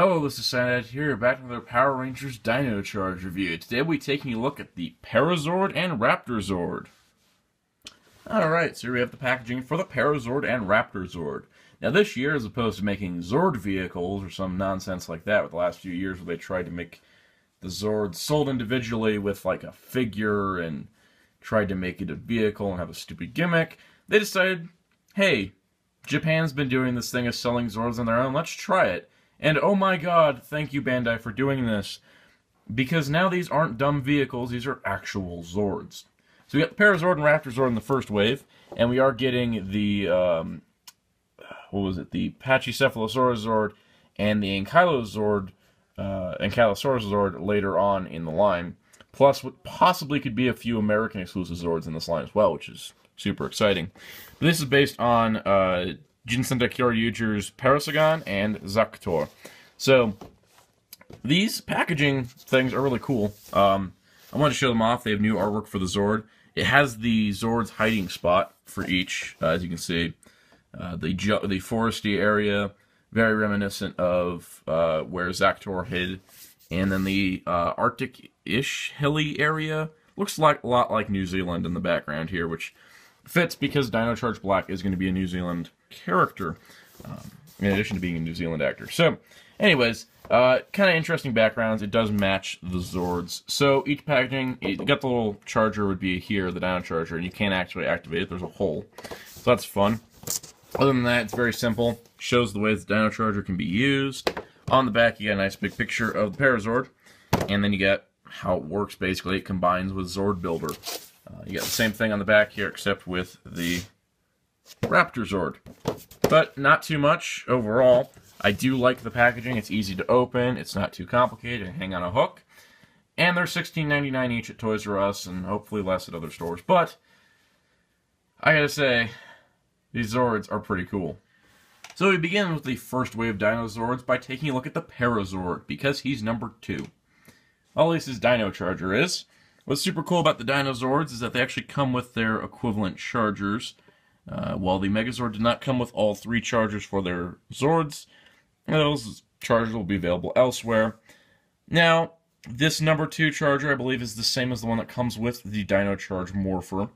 Hello, this is Soundout here, back with our Power Rangers Dino Charge review. Today we'll be taking a look at the Pariz Zord and Raptor Zord. Alright, so here we have the packaging for the Pariz Zord and Raptor Zord. Now this year, as opposed to making Zord vehicles or some nonsense like that with the last few years where they tried to make the Zords sold individually with like a figure and tried to make it a vehicle and have a stupid gimmick, they decided, hey, Japan's been doing this thing of selling Zords on their own, let's try it. And oh my god, thank you Bandai for doing this. Because now these aren't dumb vehicles, these are actual Zords. So we got the Pariz Zord and Raptor Zord in the first wave, and we are getting the, the Pachycephalosaurus Zord and the Ankylosaurus Zord later on in the line. Plus what possibly could be a few American exclusive Zords in this line as well, which is super exciting. But this is based on Jinsenda Kyoryuger's Parasagon and Zaktor. So, these packaging things are really cool. I want to show them off. They have new artwork for the Zord. It has the Zord's hiding spot for each, as you can see. The foresty area, very reminiscent of where Zaktor hid. And then the Arctic-ish hilly area looks like a lot like New Zealand in the background here, which fits because Dino Charge Black is going to be a New Zealand character, in addition to being a New Zealand actor. So, anyways, kind of interesting backgrounds. It does match the Zords. So, each packaging, you got the little charger would be here, the Dino Charger, and you can't actually activate it. There's a hole. So, that's fun. Other than that, it's very simple. Shows the ways the Dino Charger can be used. On the back, you got a nice big picture of the Pariz Zord, and then you got how it works, basically. It combines with Zord Builder. You got the same thing on the back here, except with the Raptor Zord. But not too much overall. I do like the packaging. It's easy to open. It's not too complicated. It hang on a hook. And they're $16.99 each at Toys R Us and hopefully less at other stores. But I gotta say, these Zords are pretty cool. So we begin with the first wave of Dino Zords by taking a look at the Pariz Zord, because he's number 2. At least his Dino Charger is. What's super cool about the Dino Zords is that they actually come with their equivalent chargers. While the Megazord did not come with all 3 chargers for their Zords, those chargers will be available elsewhere. Now, this number 2 charger, I believe, is the same as the one that comes with the Dino Charge Morpher.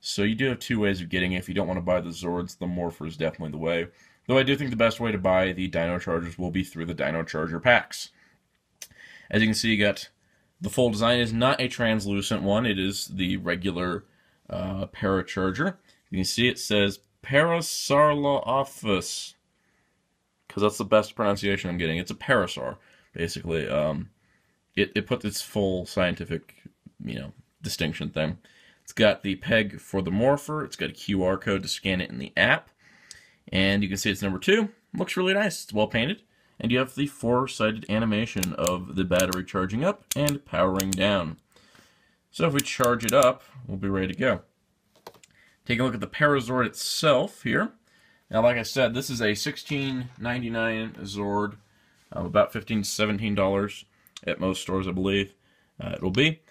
So you do have 2 ways of getting it. If you don't want to buy the Zords, the Morpher is definitely the way. Though I do think the best way to buy the Dino Chargers will be through the Dino Charger packs. As you can see, you got the full design is not a translucent one. It is the regular Paracharger. You can see it says Parasarlophus, because that's the best pronunciation I'm getting. It's a Parasar, basically. It puts its full scientific, distinction thing. It's got the peg for the Morpher. It's got a QR code to scan it in the app. And you can see it's number 2. Looks really nice. It's well painted. And you have the 4-sided animation of the battery charging up and powering down. So if we charge it up, we'll be ready to go. Take a look at the Pariz Zord itself here. Now, like I said, this is a $16.99 Zord, about $15 to $17 at most stores, I believe it'll be.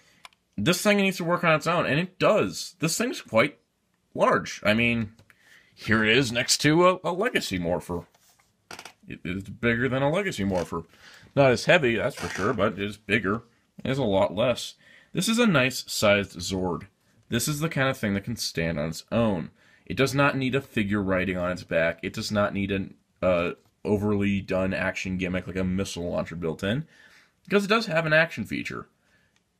This thing needs to work on its own, and it does. This thing's quite large. I mean, here it is next to a Legacy Morpher. It is bigger than a Legacy Morpher. Not as heavy, that's for sure, but it is bigger. It is a lot less. This is a nice-sized Zord. This is the kind of thing that can stand on its own. It does not need a figure riding on its back. It does not need an overly done action gimmick like a missile launcher built in, because it does have an action feature.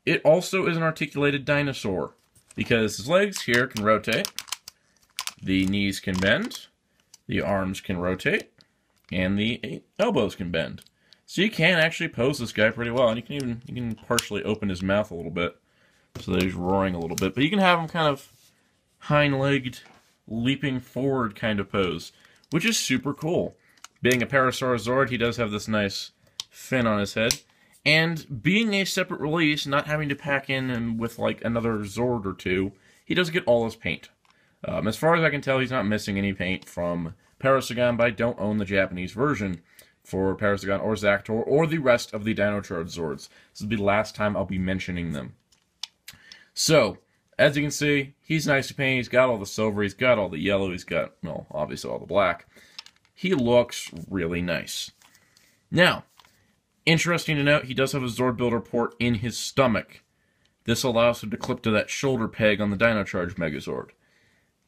It also is an articulated dinosaur, because his legs here can rotate, the knees can bend, the arms can rotate, and the elbows can bend. So you can actually pose this guy pretty well, and you can partially open his mouth a little bit, so that he's roaring a little bit. But you can have him kind of hind-legged, leaping forward kind of pose, which is super cool. Being a Parasaurus Zord, he does have this nice fin on his head. And being a separate release, not having to pack in with like another Zord or 2, he does get all his paint. As far as I can tell, he's not missing any paint from Parasagon, but I don't own the Japanese version for Parasagon or Zaktor or the rest of the Dino Charge Zords. This will be the last time I'll be mentioning them. So, as you can see, he's nice to paint. He's got all the silver, he's got all the yellow, he's got, well, obviously all the black. He looks really nice. Now, Interesting to note, he does have a Zord Builder port in his stomach. This allows him to clip to that shoulder peg on the Dino Charge Megazord.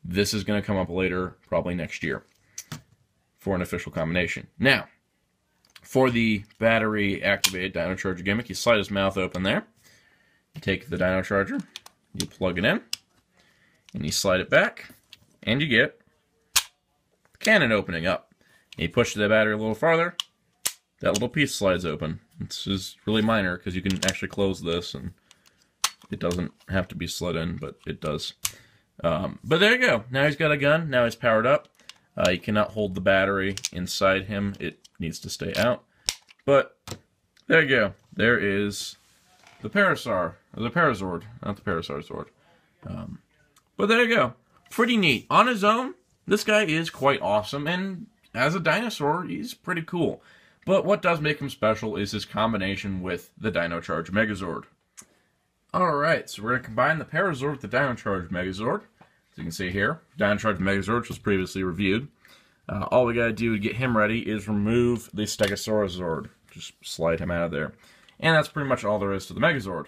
This is going to come up later, probably next year, for an official combination. Now, for the battery-activated Dino Charger gimmick, you slide his mouth open there. You take the Dino Charger, you plug it in, and you slide it back, and you get the cannon opening up. And you push the battery a little farther, that little piece slides open. This is really minor, because you can actually close this, and it doesn't have to be slid in, but it does. But there you go. Now he's got a gun. Now he's powered up. You cannot hold the battery inside him. It needs to stay out. But there you go. There is the Pariz Zord. Not the Pariz Zord. But there you go. Pretty neat. On his own, this guy is quite awesome. And as a dinosaur, he's pretty cool. But what does make him special is his combination with the Dino Charge Megazord. Alright, so we're going to combine the Pariz Zord with the Dino Charge Megazord. As you can see here, Dino Charge Megazord, which was previously reviewed. All we got to do to get him ready is remove the Stegosaurus Zord. Just slide him out of there. And that's pretty much all there is to the Megazord.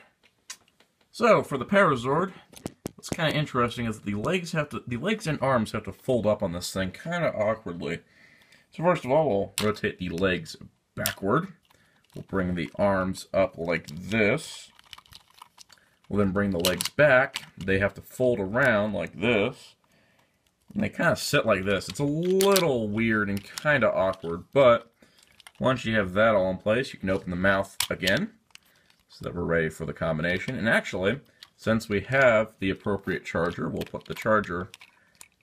So, for the Pariz Zord, what's kind of interesting is that the legs and arms have to fold up on this thing kind of awkwardly. So first of all, we'll rotate the legs backward. We'll bring the arms up like this. We'll then bring the legs back. They have to fold around like this. And they kind of sit like this. It's a little weird and kind of awkward, but once you have that all in place, you can open the mouth again so that we're ready for the combination. And actually, since we have the appropriate charger, we'll put the charger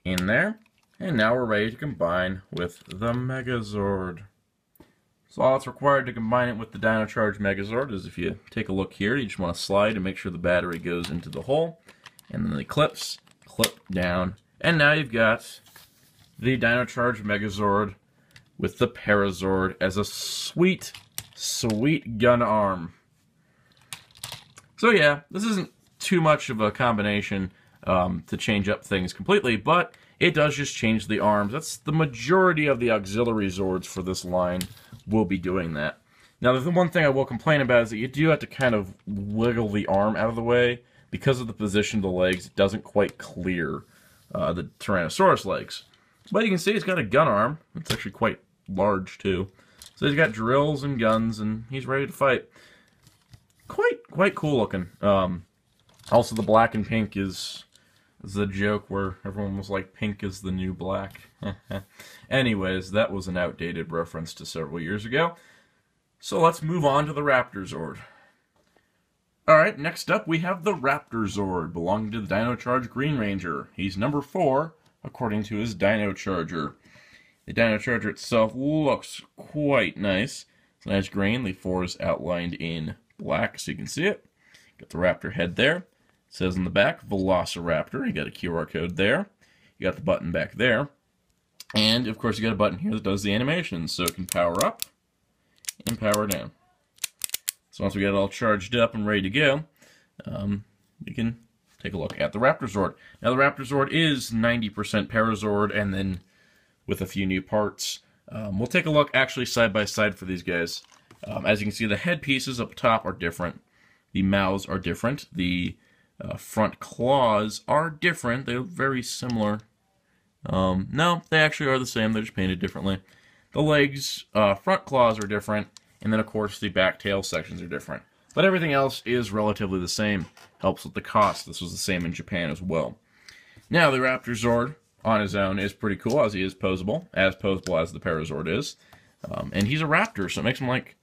in there. And now we're ready to combine with the Megazord. So all that's required to combine it with the Dino Charge Megazord is, if you take a look here, you just want to slide and make sure the battery goes into the hole. And then the clips clip down. And now you've got the Dino Charge Megazord with the Pariz Zord as a sweet, sweet gun arm. So yeah, this isn't too much of a combination to change up things completely, but it does just change the arms. That's the majority of the auxiliary Zords for this line will be doing that. Now, the one thing I will complain about is that you do have to kind of wiggle the arm out of the way. Because of the position of the legs, it doesn't quite clear the Tyrannosaurus legs. But you can see he's got a gun arm. It's actually quite large, too. So he's got drills and guns, and he's ready to fight. Quite cool looking. Also, the black and pink is the joke where everyone was like, pink is the new black. Anyways, that was an outdated reference to several years ago. So let's move on to the Raptor Zord. Alright, next up we have the Raptor Zord, belonging to the Dino Charge Green Ranger. He's number 4, according to his Dino Charger. The Dino Charger itself looks quite nice. It's nice green. The 4 is outlined in black, so you can see it. Got the raptor head there. It says in the back, Velociraptor. You got a QR code there. You got the button back there. And, of course, you got a button here that does the animations, so it can power up and power down. So once we get it all charged up and ready to go, we can take a look at the Raptor Zord. Now, the Raptor Zord is 90% Pariz Zord, and then with a few new parts. We'll take a look actually side by side for these guys. As you can see, the head pieces up top are different. The mouths are different. The front claws are different. They're very similar. No, they actually are the same. They're just painted differently. The legs, front claws are different. And then, of course, the back tail sections are different. But everything else is relatively the same. Helps with the cost. This was the same in Japan as well. Now, the Raptor Zord on his own is pretty cool, as he is posable as the Pariz Zord is. And he's a raptor, so it makes him, like,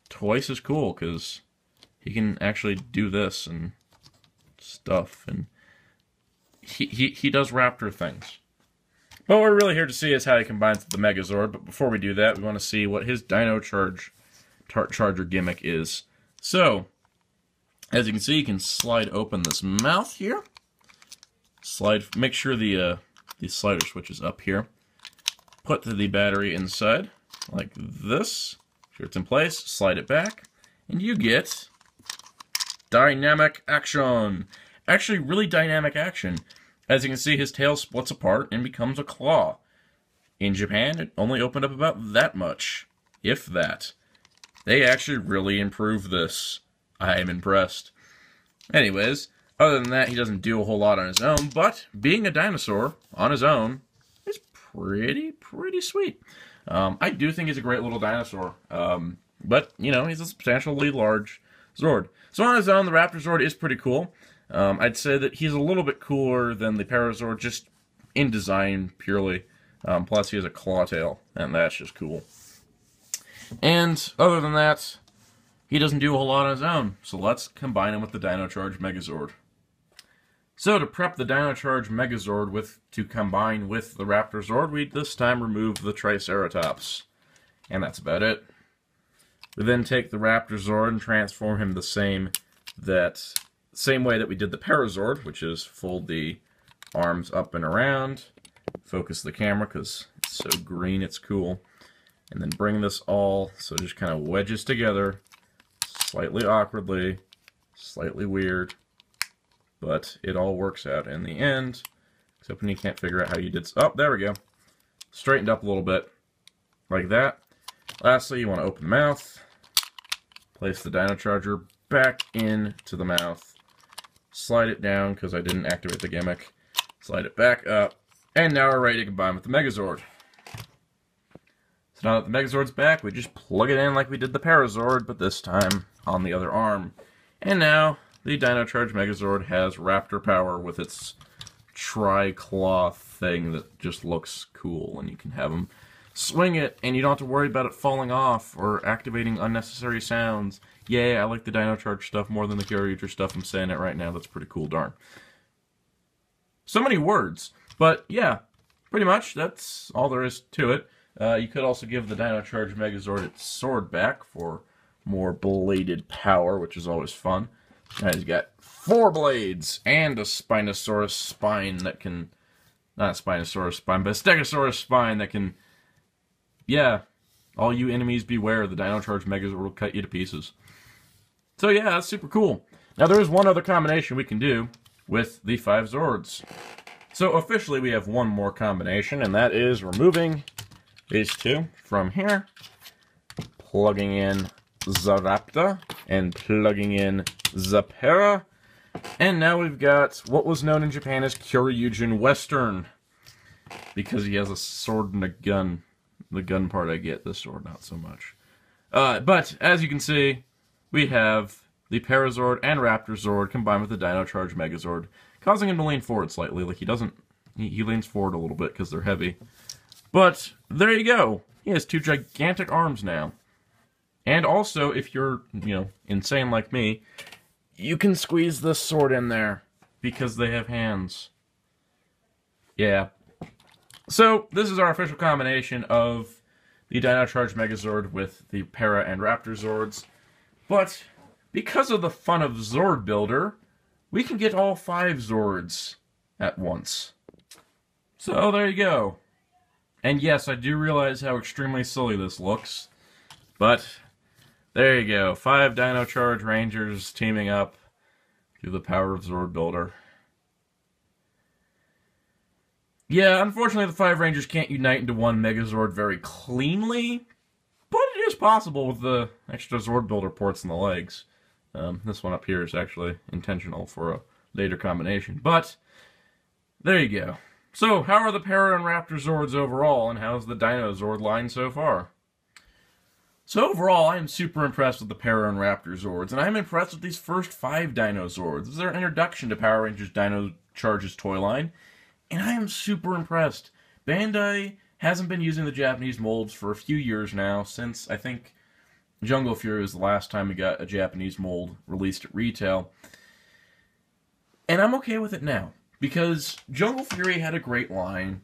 twice as cool, because he can actually do this and stuff. And he does raptor things. But what we're really here to see is how he combines with the Megazord. But before we do that, we want to see what his Dino Charger gimmick is. So, as you can see, you can slide open this mouth here. Make sure the slider switch is up here. Put the battery inside, like this. Make sure it's in place. Slide it back. And you get dynamic action. Actually, really dynamic action. As you can see, his tail splits apart and becomes a claw. In Japan, it only opened up about that much, if that. They actually really improved this. I am impressed. Anyways, other than that, he doesn't do a whole lot on his own, but being a dinosaur on his own is pretty sweet. I do think he's a great little dinosaur, but, you know, he's a substantially large Zord. So on his own, the Raptor Zord is pretty cool. I'd say that he's a little bit cooler than the Pariz Zord, just in design, purely. Plus, he has a claw tail, and that's just cool. And other than that, he doesn't do a whole lot on his own, so let's combine him with the Dino Charge Megazord. So to prep the Dino Charge Megazord to combine with the Raptor Zord, we this time remove the Triceratops. And that's about it. We then take the Raptor Zord and transform him the same way that we did the Pariz Zord, which is fold the arms up and around, focus the camera because it's so green, it's cool, and then bring this all so it just kind of wedges together, slightly awkwardly, slightly weird, but it all works out in the end, except when you can't figure out how you did. Oh, there we go. Straightened up a little bit, like that. Lastly, you want to open the mouth, place the Dino Charger back into the mouth, slide it down because I didn't activate the gimmick, slide it back up, and now we're ready to combine with the Megazord. So now that the Megazord's back, we just plug it in like we did the Pariz Zord, but this time on the other arm. And now the Dino Charge Megazord has Raptor power with its tri-claw thing that just looks cool, and you can have him swing it, and you don't have to worry about it falling off or activating unnecessary sounds. Yay, I like the Dino Charge stuff more than the Kyoryuger stuff. I'm saying it right now. That's pretty cool, darn. So many words. But yeah, pretty much that's all there is to it. You could also give the Dino Charge Megazord its sword back for more bladed power, which is always fun. Now he's got 4 blades and a Spinosaurus spine that can... Not a Spinosaurus spine, but a Stegosaurus spine that can... Yeah, all you enemies beware, the Dino Charge Megazord will cut you to pieces. So yeah, that's super cool. Now there is one other combination we can do with the 5 Zords. So officially we have one more combination, and that is removing these two from here, plugging in the Raptor, and plugging in the Para. And now we've got what was known in Japan as Kyoryuger Western, because he has a sword and a gun. The gun part I get, the sword not so much. But as you can see, we have the Pariz Zord and Raptor Zord combined with the Dino Charge Megazord, causing him to lean forward slightly. Like he leans forward a little bit because they're heavy. But there you go. He has 2 gigantic arms now. And also, if you're, insane like me, you can squeeze this sword in there because they have hands. Yeah. So, this is our official combination of the Dino Charge Megazord with the Para and Raptor Zords. But, because of the fun of Zord Builder, we can get all 5 Zords at once. So, there you go. And yes, I do realize how extremely silly this looks. But, there you go. 5 Dino Charge Rangers teaming up through the power of Zord Builder. Yeah, unfortunately the 5 Rangers can't unite into one Megazord very cleanly, but it is possible with the extra Zord Builder ports in the legs. This one up here is actually intentional for a later combination, but there you go. So, how are the Para and Raptor Zords overall, and how's the Dino Zord line so far? So overall, I am super impressed with the Para and Raptor Zords, and I'm impressed with these first 5 Dino Zords. This is their introduction to Power Rangers Dino Charge's toy line, and I am super impressed. Bandai hasn't been using the Japanese molds for a few years now, since I think Jungle Fury was the last time we got a Japanese mold released at retail. And I'm okay with it now, because Jungle Fury had a great line,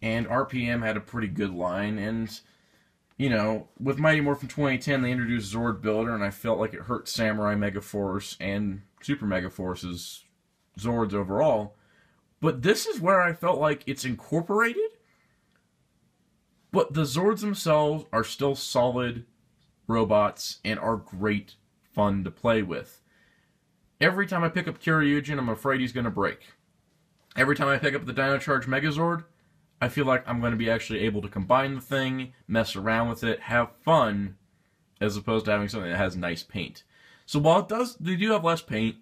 and RPM had a pretty good line, and with Mighty Morphin 2010, they introduced Zord Builder, and I felt like it hurt Samurai Megaforce and Super Megaforce's Zords overall. But this is where I felt like it's incorporated, but the Zords themselves are still solid robots and are great fun to play with. Every time I pick up Kyoryuger, I'm afraid he's going to break. Every time I pick up the Dino Charge Megazord, I feel like I'm going to be actually able to combine the thing, mess around with it, have fun, as opposed to having something that has nice paint. So while they do have less paint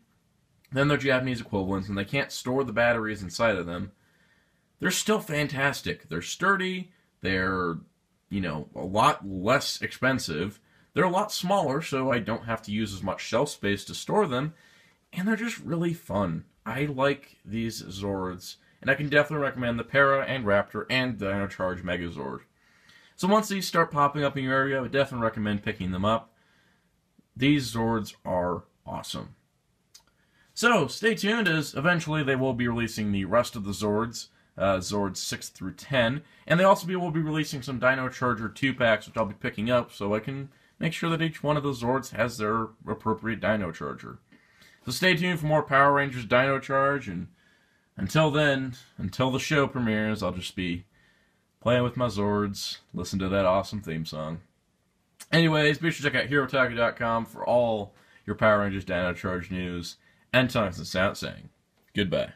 than their Japanese equivalents, and they can't store the batteries inside of them, they're still fantastic. They're sturdy. They're, a lot less expensive. They're a lot smaller, so I don't have to use as much shelf space to store them, and they're just really fun. I like these Zords, and I can definitely recommend the Para and Raptor and Dino Charge Mega Zord. So once these start popping up in your area, I would definitely recommend picking them up. These Zords are awesome. So stay tuned, as eventually they will be releasing the rest of the Zords, Zords 6 through 10, and they also will be releasing some Dino Charger 2-packs, which I'll be picking up, so I can make sure that each one of the Zords has their appropriate Dino Charger. So stay tuned for more Power Rangers Dino Charge, and until then, until the show premieres, I'll just be playing with my Zords, listen to that awesome theme song. Anyways, be sure to check out HeroTaku.com for all your Power Rangers Dino Charge news, and Tongues and Sound saying goodbye.